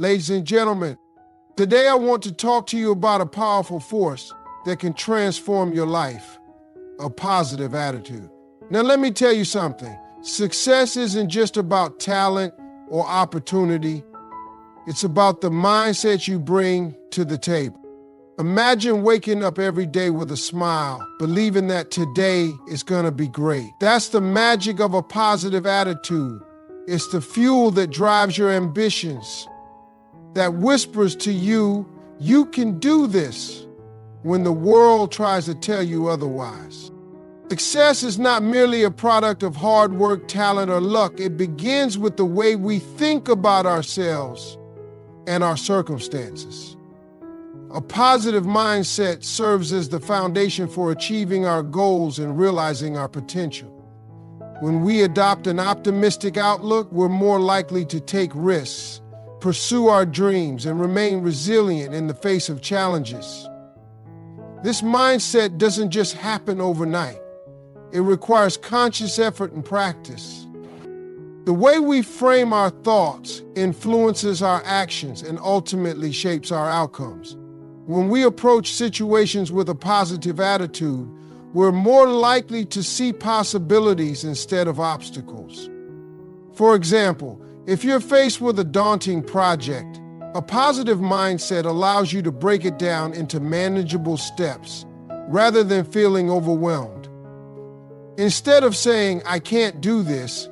Ladies and gentlemen, today I want to talk to you about a powerful force that can transform your life, a positive attitude. Now let me tell you something. Success isn't just about talent or opportunity. It's about the mindset you bring to the table. Imagine waking up every day with a smile, believing that today is going to be great. That's the magic of a positive attitude. It's the fuel that drives your ambitions, that whispers to you, you can do this, when the world tries to tell you otherwise. Success is not merely a product of hard work, talent, or luck. It begins with the way we think about ourselves and our circumstances. A positive mindset serves as the foundation for achieving our goals and realizing our potential. When we adopt an optimistic outlook, we're more likely to take risks, pursue our dreams, and remain resilient in the face of challenges. This mindset doesn't just happen overnight. It requires conscious effort and practice. The way we frame our thoughts influences our actions and ultimately shapes our outcomes. When we approach situations with a positive attitude, we're more likely to see possibilities instead of obstacles. For example, if you're faced with a daunting project, a positive mindset allows you to break it down into manageable steps rather than feeling overwhelmed. Instead of saying, I can't do this,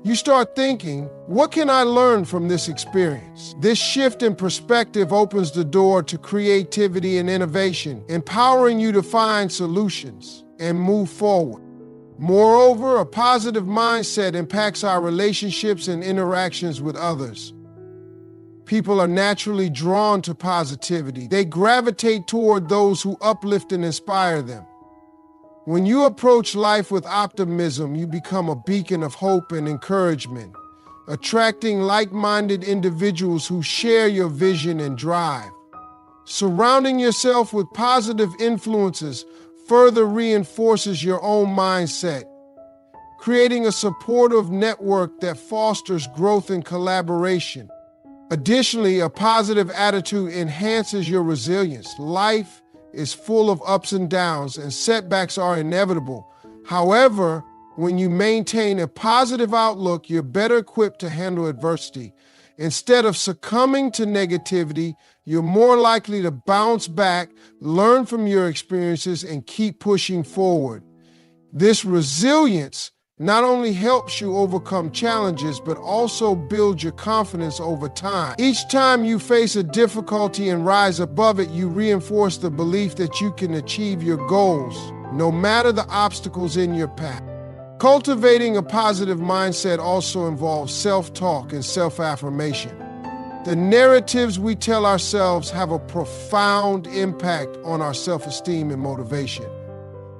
you start thinking, what can I learn from this experience? This shift in perspective opens the door to creativity and innovation, empowering you to find solutions and move forward. Moreover, a positive mindset impacts our relationships and interactions with others. People are naturally drawn to positivity. They gravitate toward those who uplift and inspire them. When you approach life with optimism, you become a beacon of hope and encouragement, attracting like-minded individuals who share your vision and drive. Surrounding yourself with positive influences further reinforces your own mindset, creating a supportive network that fosters growth and collaboration. Additionally, a positive attitude enhances your resilience. Life is full of ups and downs, and setbacks are inevitable. However, when you maintain a positive outlook, you're better equipped to handle adversity. Instead of succumbing to negativity, you're more likely to bounce back, learn from your experiences, and keep pushing forward. This resilience not only helps you overcome challenges, but also builds your confidence over time. Each time you face a difficulty and rise above it, you reinforce the belief that you can achieve your goals, no matter the obstacles in your path. Cultivating a positive mindset also involves self-talk and self-affirmation. The narratives we tell ourselves have a profound impact on our self-esteem and motivation.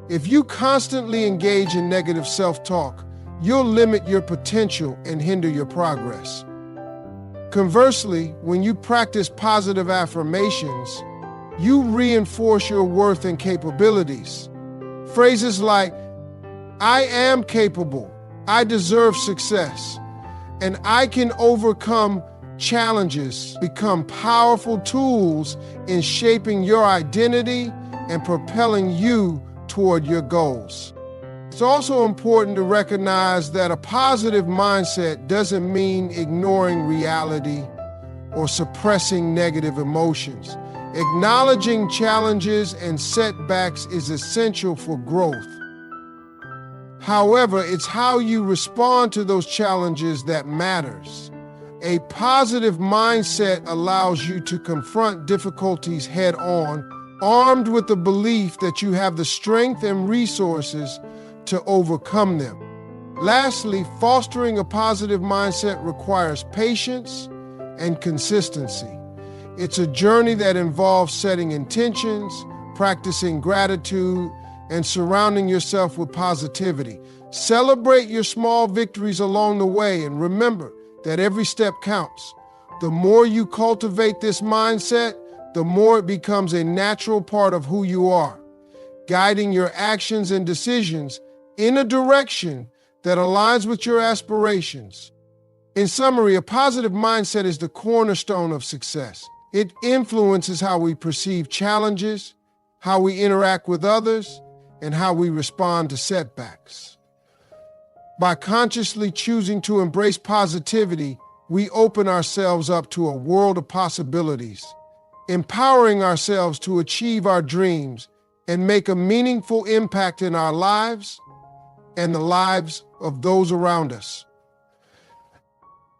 If you constantly engage in negative self-talk, you'll limit your potential and hinder your progress. Conversely, when you practice positive affirmations, you reinforce your worth and capabilities. Phrases like, I am capable, I deserve success, and I can overcome challenges become powerful tools in shaping your identity and propelling you toward your goals. It's also important to recognize that a positive mindset doesn't mean ignoring reality or suppressing negative emotions. Acknowledging challenges and setbacks is essential for growth. However, it's how you respond to those challenges that matters. A positive mindset allows you to confront difficulties head on, armed with the belief that you have the strength and resources to overcome them. Lastly, fostering a positive mindset requires patience and consistency. It's a journey that involves setting intentions, practicing gratitude, and surrounding yourself with positivity. Celebrate your small victories along the way, and remember that every step counts. The more you cultivate this mindset, the more it becomes a natural part of who you are, guiding your actions and decisions in a direction that aligns with your aspirations. In summary, a positive mindset is the cornerstone of success. It influences how we perceive challenges, how we interact with others, and how we respond to setbacks. By consciously choosing to embrace positivity, we open ourselves up to a world of possibilities, empowering ourselves to achieve our dreams and make a meaningful impact in our lives and the lives of those around us.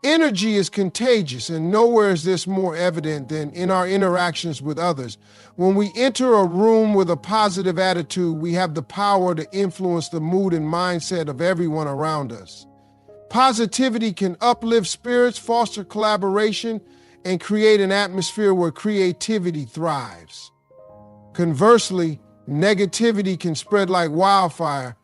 Energy is contagious, and nowhere is this more evident than in our interactions with others. When we enter a room with a positive attitude, we have the power to influence the mood and mindset of everyone around us. Positivity can uplift spirits, foster collaboration, and create an atmosphere where creativity thrives. Conversely, negativity can spread like wildfire,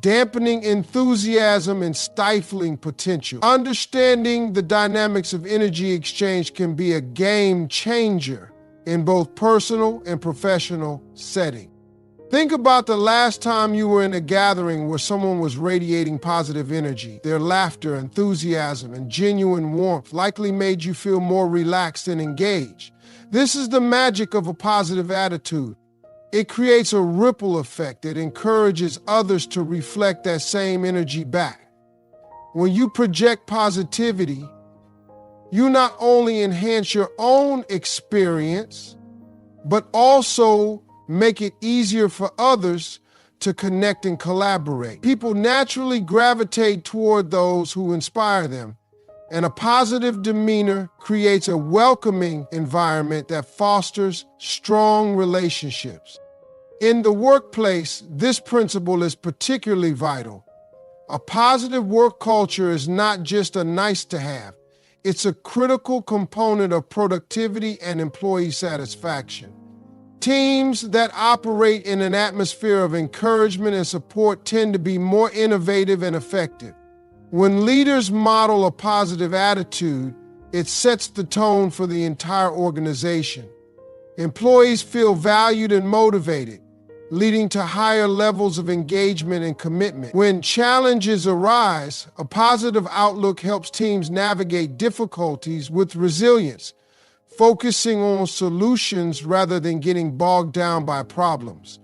dampening enthusiasm and stifling potential. Understanding the dynamics of energy exchange can be a game changer in both personal and professional settings. Think about the last time you were in a gathering where someone was radiating positive energy. Their laughter, enthusiasm, and genuine warmth likely made you feel more relaxed and engaged. This is the magic of a positive attitude. It creates a ripple effect that encourages others to reflect that same energy back. When you project positivity, you not only enhance your own experience, but also make it easier for others to connect and collaborate. People naturally gravitate toward those who inspire them, and a positive demeanor creates a welcoming environment that fosters strong relationships. In the workplace, this principle is particularly vital. A positive work culture is not just a nice to have. It's a critical component of productivity and employee satisfaction. Teams that operate in an atmosphere of encouragement and support tend to be more innovative and effective. When leaders model a positive attitude, it sets the tone for the entire organization. Employees feel valued and motivated, leading to higher levels of engagement and commitment. When challenges arise, a positive outlook helps teams navigate difficulties with resilience, focusing on solutions rather than getting bogged down by problems.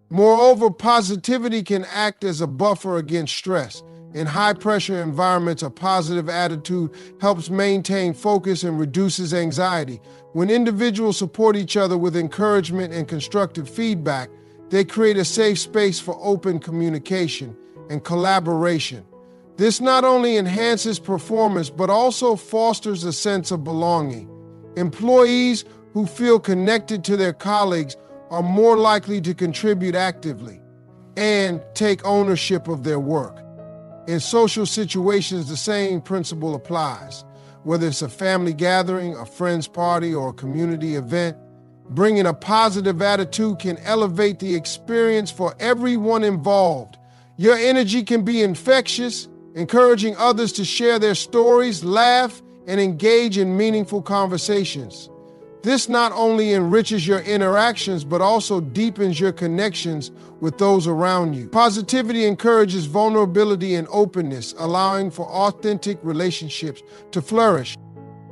Moreover, positivity can act as a buffer against stress. In high-pressure environments, a positive attitude helps maintain focus and reduces anxiety. When individuals support each other with encouragement and constructive feedback, they create a safe space for open communication and collaboration. This not only enhances performance, but also fosters a sense of belonging. Employees who feel connected to their colleagues are more likely to contribute actively and take ownership of their work. In social situations, the same principle applies. Whether it's a family gathering, a friend's party, or a community event, bringing a positive attitude can elevate the experience for everyone involved. Your energy can be infectious, encouraging others to share their stories, laugh, and engage in meaningful conversations. This not only enriches your interactions, but also deepens your connections with those around you. Positivity encourages vulnerability and openness, allowing for authentic relationships to flourish.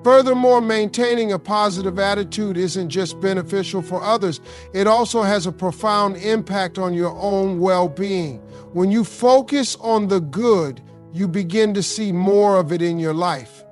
Furthermore, maintaining a positive attitude isn't just beneficial for others, it also has a profound impact on your own well-being. When you focus on the good, you begin to see more of it in your life.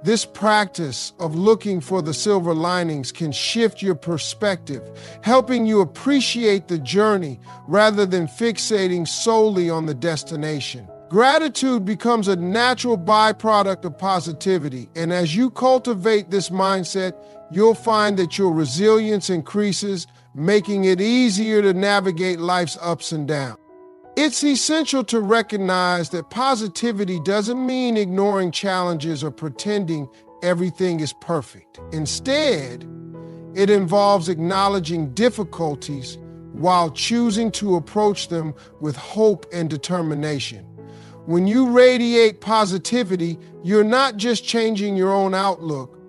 This practice of looking for the silver linings can shift your perspective, helping you appreciate the journey rather than fixating solely on the destination. Gratitude becomes a natural byproduct of positivity, and as you cultivate this mindset, you'll find that your resilience increases, making it easier to navigate life's ups and downs. It's essential to recognize that positivity doesn't mean ignoring challenges or pretending everything is perfect. Instead, it involves acknowledging difficulties while choosing to approach them with hope and determination. When you radiate positivity, you're not just changing your own outlook,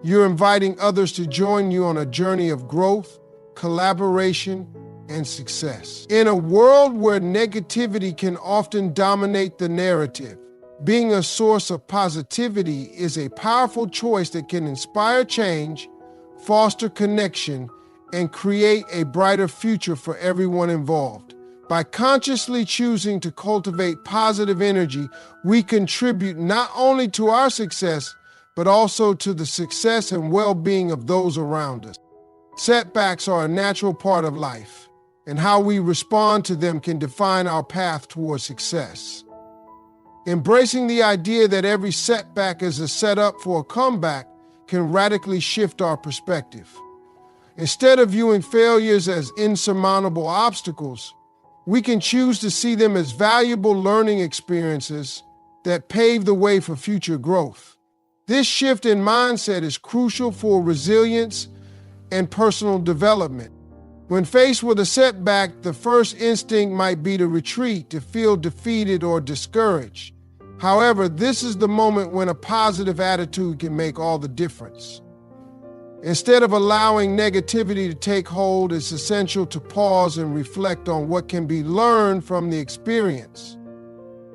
you're inviting others to join you on a journey of growth, collaboration, and success. In a world where negativity can often dominate the narrative, Being a source of positivity is a powerful choice that can inspire change, foster connection, and create a brighter future for everyone involved. By consciously choosing to cultivate positive energy, we contribute not only to our success, but also to the success and well-being of those around us. Setbacks are a natural part of life, and how we respond to them can define our path towards success. Embracing the idea that every setback is a setup for a comeback can radically shift our perspective. Instead of viewing failures as insurmountable obstacles, we can choose to see them as valuable learning experiences that pave the way for future growth. This shift in mindset is crucial for resilience and personal development. When faced with a setback, the first instinct might be to retreat, to feel defeated or discouraged. However, this is the moment when a positive attitude can make all the difference. Instead of allowing negativity to take hold, it's essential to pause and reflect on what can be learned from the experience.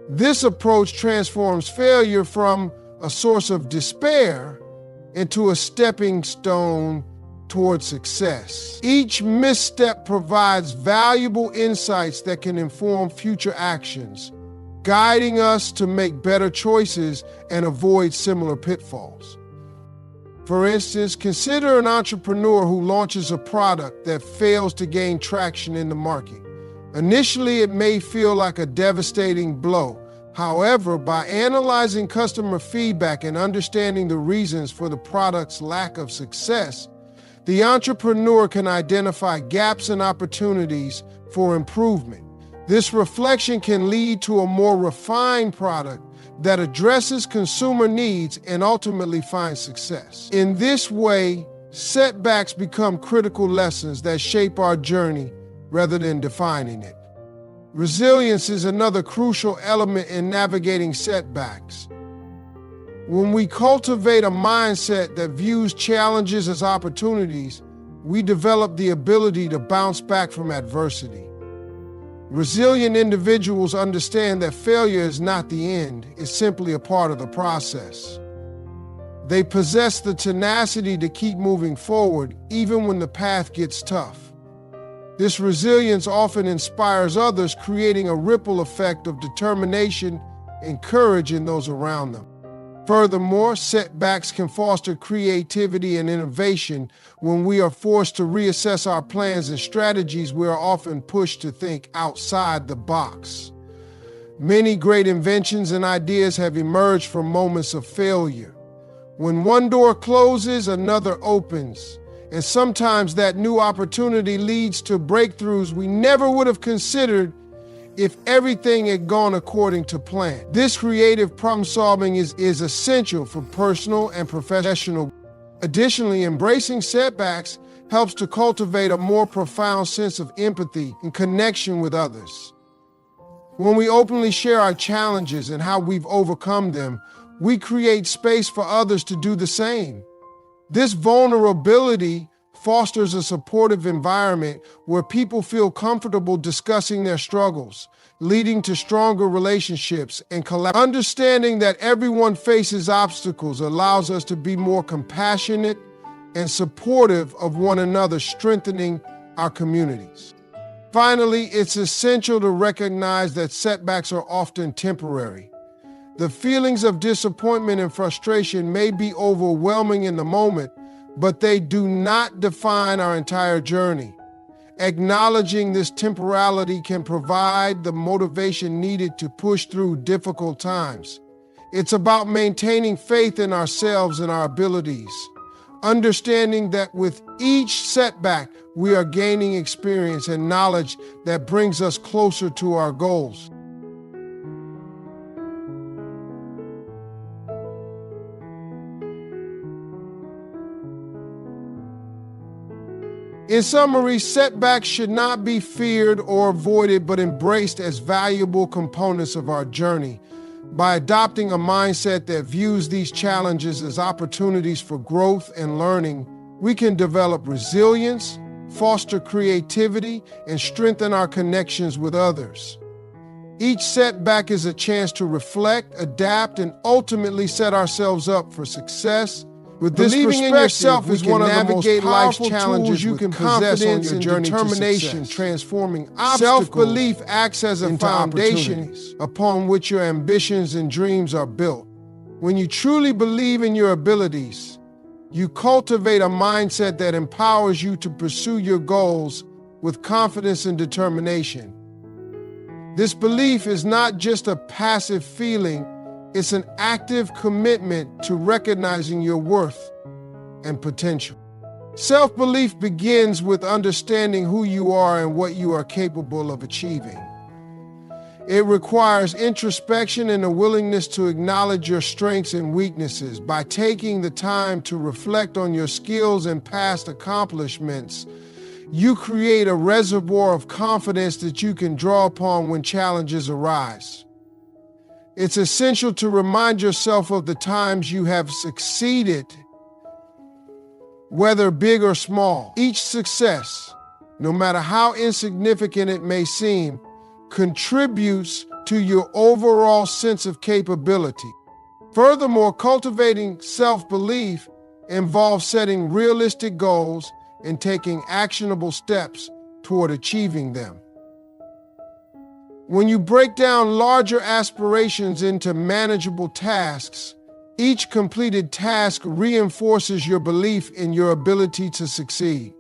This approach transforms failure from a source of despair into a stepping stone toward success. Each misstep provides valuable insights that can inform future actions, guiding us to make better choices and avoid similar pitfalls. For instance, consider an entrepreneur who launches a product that fails to gain traction in the market. Initially, it may feel like a devastating blow. However, by analyzing customer feedback and understanding the reasons for the product's lack of success, the entrepreneur can identify gaps and opportunities for improvement. This reflection can lead to a more refined product that addresses consumer needs and ultimately finds success. In this way, setbacks become critical lessons that shape our journey rather than defining it. Resilience is another crucial element in navigating setbacks. When we cultivate a mindset that views challenges as opportunities, we develop the ability to bounce back from adversity. Resilient individuals understand that failure is not the end, it's simply a part of the process. They possess the tenacity to keep moving forward even when the path gets tough. This resilience often inspires others, creating a ripple effect of determination and courage in those around them. Furthermore, setbacks can foster creativity and innovation. When we are forced to reassess our plans and strategies, we are often pushed to think outside the box. Many great inventions and ideas have emerged from moments of failure. When one door closes, another opens, and sometimes that new opportunity leads to breakthroughs we never would have considered if everything had gone according to plan. This creative problem solving is essential for personal and professional. Additionally, embracing setbacks helps to cultivate a more profound sense of empathy and connection with others. When we openly share our challenges and how we've overcome them, we create space for others to do the same. This vulnerability fosters a supportive environment where people feel comfortable discussing their struggles, leading to stronger relationships and collaboration. Understanding that everyone faces obstacles allows us to be more compassionate and supportive of one another, strengthening our communities. Finally, it's essential to recognize that setbacks are often temporary. The feelings of disappointment and frustration may be overwhelming in the moment, but they do not define our entire journey. Acknowledging this temporality can provide the motivation needed to push through difficult times. It's about maintaining faith in ourselves and our abilities, understanding that with each setback, we are gaining experience and knowledge that brings us closer to our goals. In summary, setbacks should not be feared or avoided, but embraced as valuable components of our journey. By adopting a mindset that views these challenges as opportunities for growth and learning, we can develop resilience, foster creativity, and strengthen our connections with others. Each setback is a chance to reflect, adapt, and ultimately set ourselves up for success. With this believing in yourself is one of the most powerful challenges you can possess on your journey to determination, transforming obstacles. Self-belief acts as a foundation upon which your ambitions and dreams are built. When you truly believe in your abilities, you cultivate a mindset that empowers you to pursue your goals with confidence and determination. This belief is not just a passive feeling, it's an active commitment to recognizing your worth and potential. Self-belief begins with understanding who you are and what you are capable of achieving. It requires introspection and a willingness to acknowledge your strengths and weaknesses. By taking the time to reflect on your skills and past accomplishments, you create a reservoir of confidence that you can draw upon when challenges arise. It's essential to remind yourself of the times you have succeeded, whether big or small. Each success, no matter how insignificant it may seem, contributes to your overall sense of capability. Furthermore, cultivating self-belief involves setting realistic goals and taking actionable steps toward achieving them. When you break down larger aspirations into manageable tasks, each completed task reinforces your belief in your ability to succeed.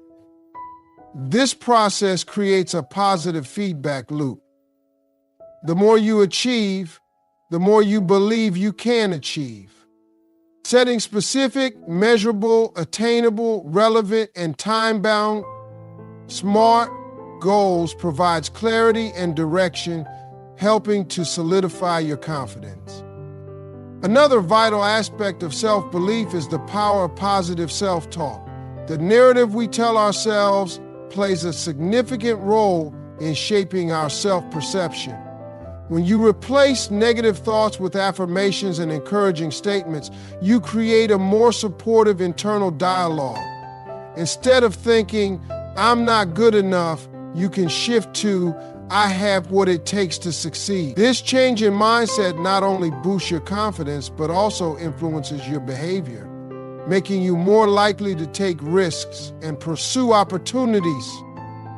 This process creates a positive feedback loop. The more you achieve, the more you believe you can achieve. Setting specific, measurable, attainable, relevant, and time-bound, smart goals provides clarity and direction, helping to solidify your confidence. Another vital aspect of self-belief is the power of positive self-talk. The narrative we tell ourselves plays a significant role in shaping our self-perception. When you replace negative thoughts with affirmations and encouraging statements, you create a more supportive internal dialogue. Instead of thinking, "I'm not good enough," you can shift to, "I have what it takes to succeed." This change in mindset not only boosts your confidence, but also influences your behavior, making you more likely to take risks and pursue opportunities.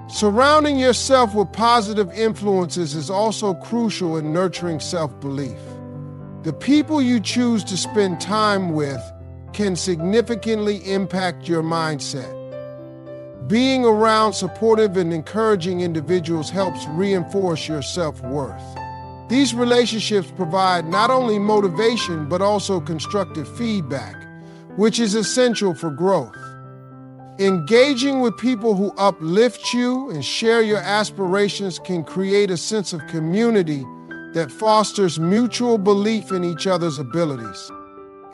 Surrounding yourself with positive influences is also crucial in nurturing self-belief. The people you choose to spend time with can significantly impact your mindset. Being around supportive and encouraging individuals helps reinforce your self-worth. These relationships provide not only motivation, but also constructive feedback, which is essential for growth. Engaging with people who uplift you and share your aspirations can create a sense of community that fosters mutual belief in each other's abilities.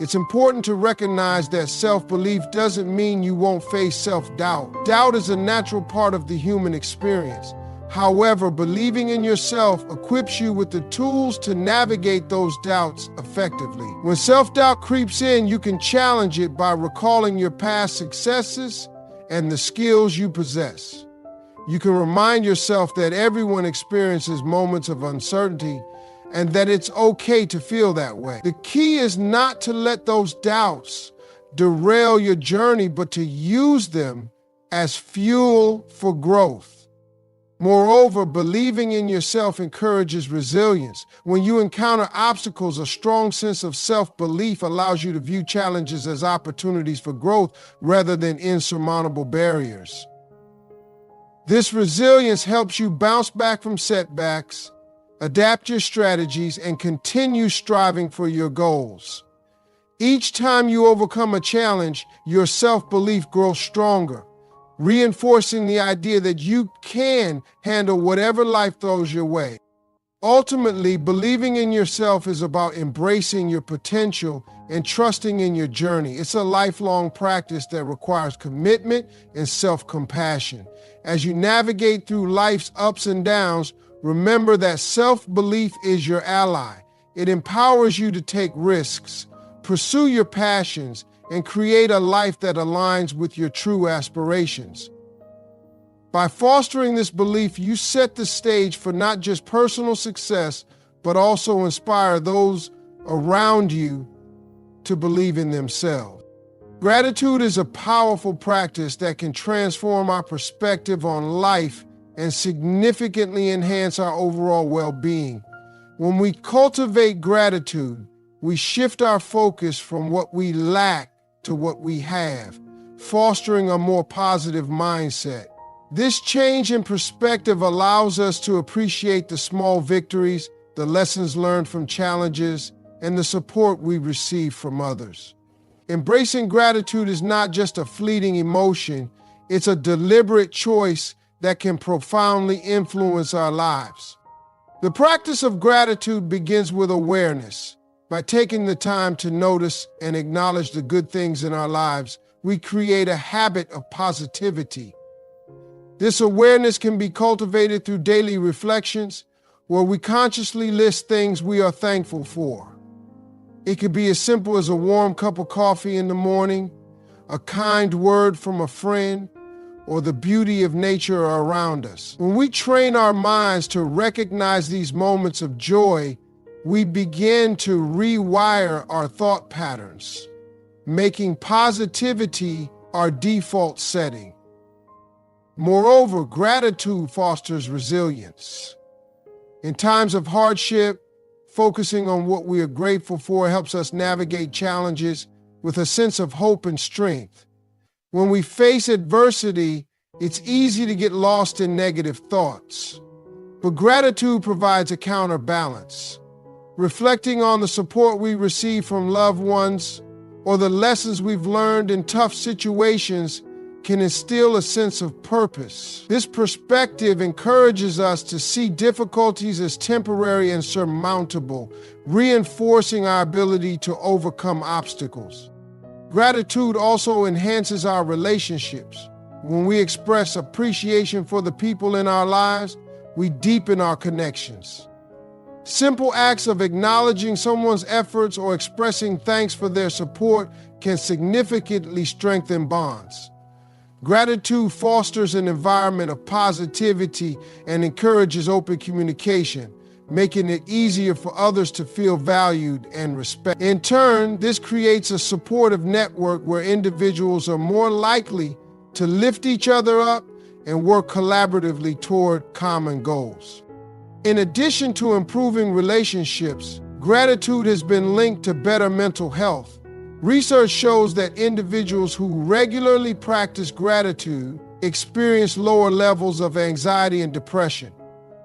It's important to recognize that self-belief doesn't mean you won't face self-doubt. Doubt is a natural part of the human experience. However, believing in yourself equips you with the tools to navigate those doubts effectively. When self-doubt creeps in, you can challenge it by recalling your past successes and the skills you possess. You can remind yourself that everyone experiences moments of uncertainty and that it's okay to feel that way. The key is not to let those doubts derail your journey, but to use them as fuel for growth. Moreover, believing in yourself encourages resilience. When you encounter obstacles, a strong sense of self-belief allows you to view challenges as opportunities for growth rather than insurmountable barriers. This resilience helps you bounce back from setbacks, adapt your strategies, and continue striving for your goals. Each time you overcome a challenge, your self-belief grows stronger, reinforcing the idea that you can handle whatever life throws your way. Ultimately, believing in yourself is about embracing your potential and trusting in your journey. It's a lifelong practice that requires commitment and self-compassion. As you navigate through life's ups and downs, remember that self-belief is your ally. It empowers you to take risks, pursue your passions, and create a life that aligns with your true aspirations. By fostering this belief, you set the stage for not just personal success, but also inspire those around you to believe in themselves. Gratitude is a powerful practice that can transform our perspective on life and significantly enhance our overall well-being. When we cultivate gratitude, we shift our focus from what we lack to what we have, fostering a more positive mindset. This change in perspective allows us to appreciate the small victories, the lessons learned from challenges, and the support we receive from others. Embracing gratitude is not just a fleeting emotion, it's a deliberate choice that can profoundly influence our lives. The practice of gratitude begins with awareness. By taking the time to notice and acknowledge the good things in our lives, we create a habit of positivity. This awareness can be cultivated through daily reflections, where we consciously list things we are thankful for. It could be as simple as a warm cup of coffee in the morning, a kind word from a friend, or the beauty of nature around us. When we train our minds to recognize these moments of joy, we begin to rewire our thought patterns, making positivity our default setting. Moreover, gratitude fosters resilience. In times of hardship, focusing on what we are grateful for helps us navigate challenges with a sense of hope and strength. When we face adversity, it's easy to get lost in negative thoughts. But gratitude provides a counterbalance. Reflecting on the support we receive from loved ones or the lessons we've learned in tough situations can instill a sense of purpose. This perspective encourages us to see difficulties as temporary and surmountable, reinforcing our ability to overcome obstacles. Gratitude also enhances our relationships. When we express appreciation for the people in our lives, we deepen our connections. Simple acts of acknowledging someone's efforts or expressing thanks for their support can significantly strengthen bonds. Gratitude fosters an environment of positivity and encourages open communication, making it easier for others to feel valued and respected. In turn, this creates a supportive network where individuals are more likely to lift each other up and work collaboratively toward common goals. In addition to improving relationships, gratitude has been linked to better mental health. Research shows that individuals who regularly practice gratitude experience lower levels of anxiety and depression.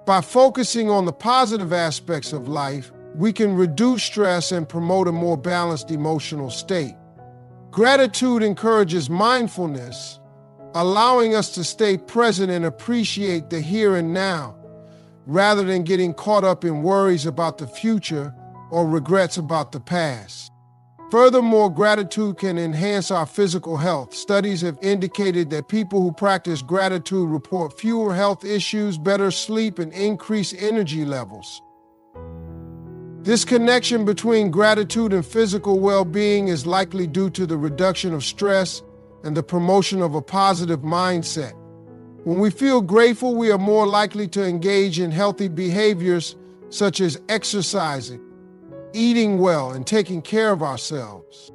By focusing on the positive aspects of life, we can reduce stress and promote a more balanced emotional state. Gratitude encourages mindfulness, allowing us to stay present and appreciate the here and now, rather than getting caught up in worries about the future or regrets about the past. Furthermore, gratitude can enhance our physical health. Studies have indicated that people who practice gratitude report fewer health issues, better sleep, and increased energy levels. This connection between gratitude and physical well-being is likely due to the reduction of stress and the promotion of a positive mindset. When we feel grateful, we are more likely to engage in healthy behaviors such as exercising, eating well, and taking care of ourselves.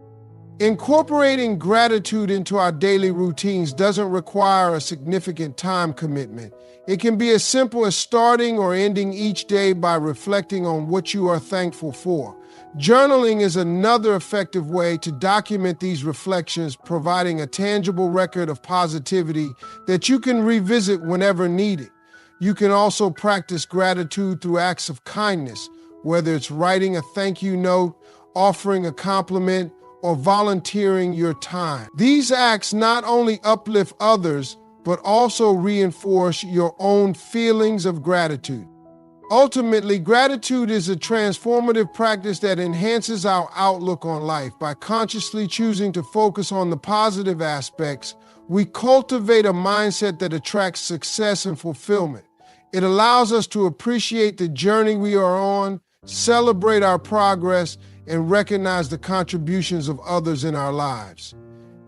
Incorporating gratitude into our daily routines doesn't require a significant time commitment. It can be as simple as starting or ending each day by reflecting on what you are thankful for. Journaling is another effective way to document these reflections, providing a tangible record of positivity that you can revisit whenever needed. You can also practice gratitude through acts of kindness, whether it's writing a thank you note, offering a compliment, or volunteering your time. These acts not only uplift others, but also reinforce your own feelings of gratitude. Ultimately, gratitude is a transformative practice that enhances our outlook on life. By consciously choosing to focus on the positive aspects, we cultivate a mindset that attracts success and fulfillment. It allows us to appreciate the journey we are on, celebrate our progress, and recognize the contributions of others in our lives.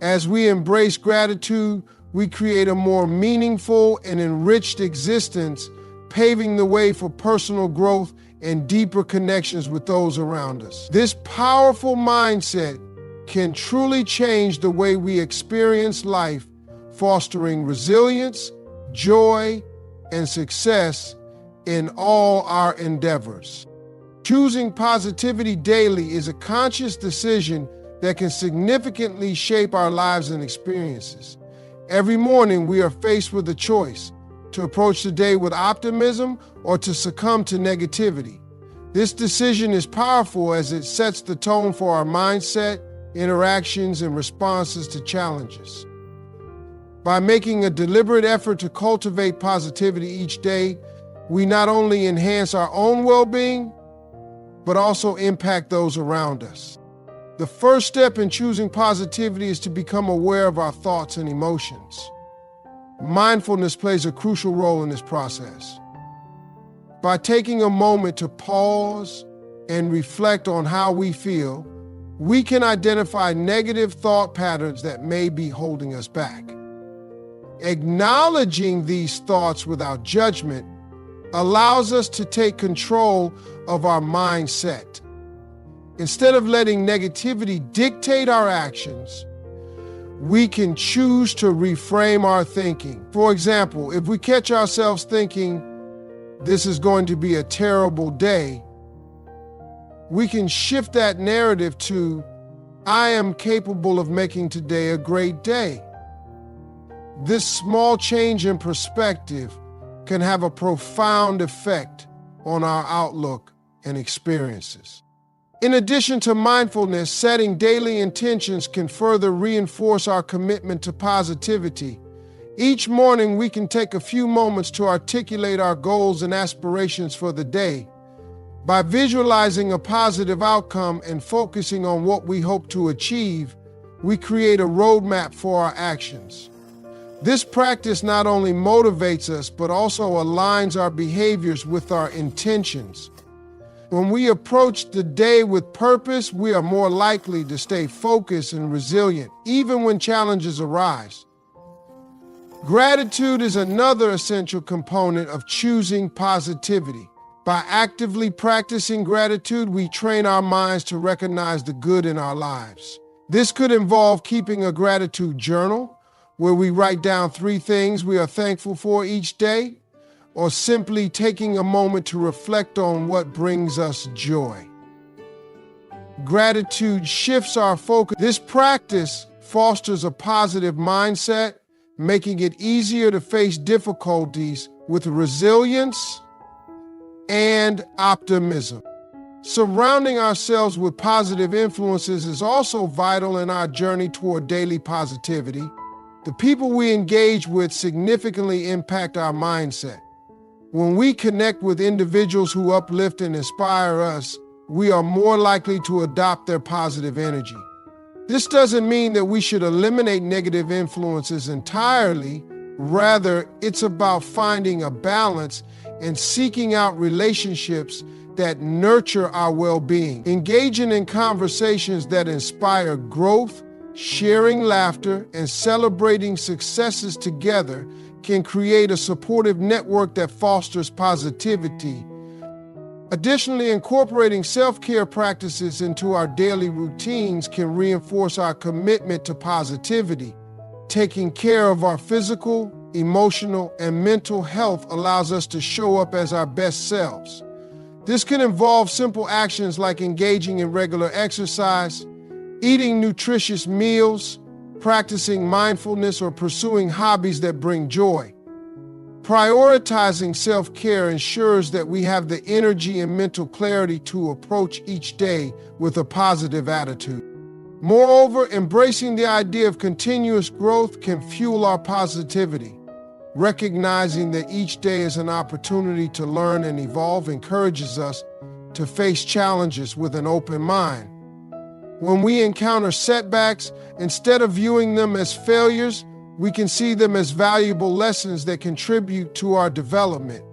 As we embrace gratitude, we create a more meaningful and enriched existence, paving the way for personal growth and deeper connections with those around us. This powerful mindset can truly change the way we experience life, fostering resilience, joy, and success in all our endeavors. Choosing positivity daily is a conscious decision that can significantly shape our lives and experiences. Every morning, we are faced with a choice to approach the day with optimism or to succumb to negativity. This decision is powerful as it sets the tone for our mindset, interactions, and responses to challenges. By making a deliberate effort to cultivate positivity each day, we not only enhance our own well-being, but also impact those around us. The first step in choosing positivity is to become aware of our thoughts and emotions. Mindfulness plays a crucial role in this process. By taking a moment to pause and reflect on how we feel, we can identify negative thought patterns that may be holding us back. Acknowledging these thoughts without judgment allows us to take control of our mindset. Instead of letting negativity dictate our actions, we can choose to reframe our thinking. For example, if we catch ourselves thinking, "This is going to be a terrible day," we can shift that narrative to, "I am capable of making today a great day." This small change in perspective can have a profound effect on our outlook and experiences. In addition to mindfulness, setting daily intentions can further reinforce our commitment to positivity. Each morning, we can take a few moments to articulate our goals and aspirations for the day. By visualizing a positive outcome and focusing on what we hope to achieve, we create a roadmap for our actions. This practice not only motivates us, but also aligns our behaviors with our intentions. When we approach the day with purpose, we are more likely to stay focused and resilient, even when challenges arise. Gratitude is another essential component of choosing positivity. By actively practicing gratitude, we train our minds to recognize the good in our lives. This could involve keeping a gratitude journal, where we write down 3 things we are thankful for each day, or simply taking a moment to reflect on what brings us joy. Gratitude shifts our focus. This practice fosters a positive mindset, making it easier to face difficulties with resilience and optimism. Surrounding ourselves with positive influences is also vital in our journey toward daily positivity. The people we engage with significantly impact our mindset. When we connect with individuals who uplift and inspire us, we are more likely to adopt their positive energy. This doesn't mean that we should eliminate negative influences entirely. Rather, it's about finding a balance and seeking out relationships that nurture our well-being. Engaging in conversations that inspire growth, sharing laughter, and celebrating successes together can create a supportive network that fosters positivity. Additionally, incorporating self-care practices into our daily routines can reinforce our commitment to positivity. Taking care of our physical, emotional, and mental health allows us to show up as our best selves. This can involve simple actions like engaging in regular exercise, eating nutritious meals, practicing mindfulness, or pursuing hobbies that bring joy. Prioritizing self-care ensures that we have the energy and mental clarity to approach each day with a positive attitude. Moreover, embracing the idea of continuous growth can fuel our positivity. Recognizing that each day is an opportunity to learn and evolve encourages us to face challenges with an open mind. When we encounter setbacks, instead of viewing them as failures, we can see them as valuable lessons that contribute to our development.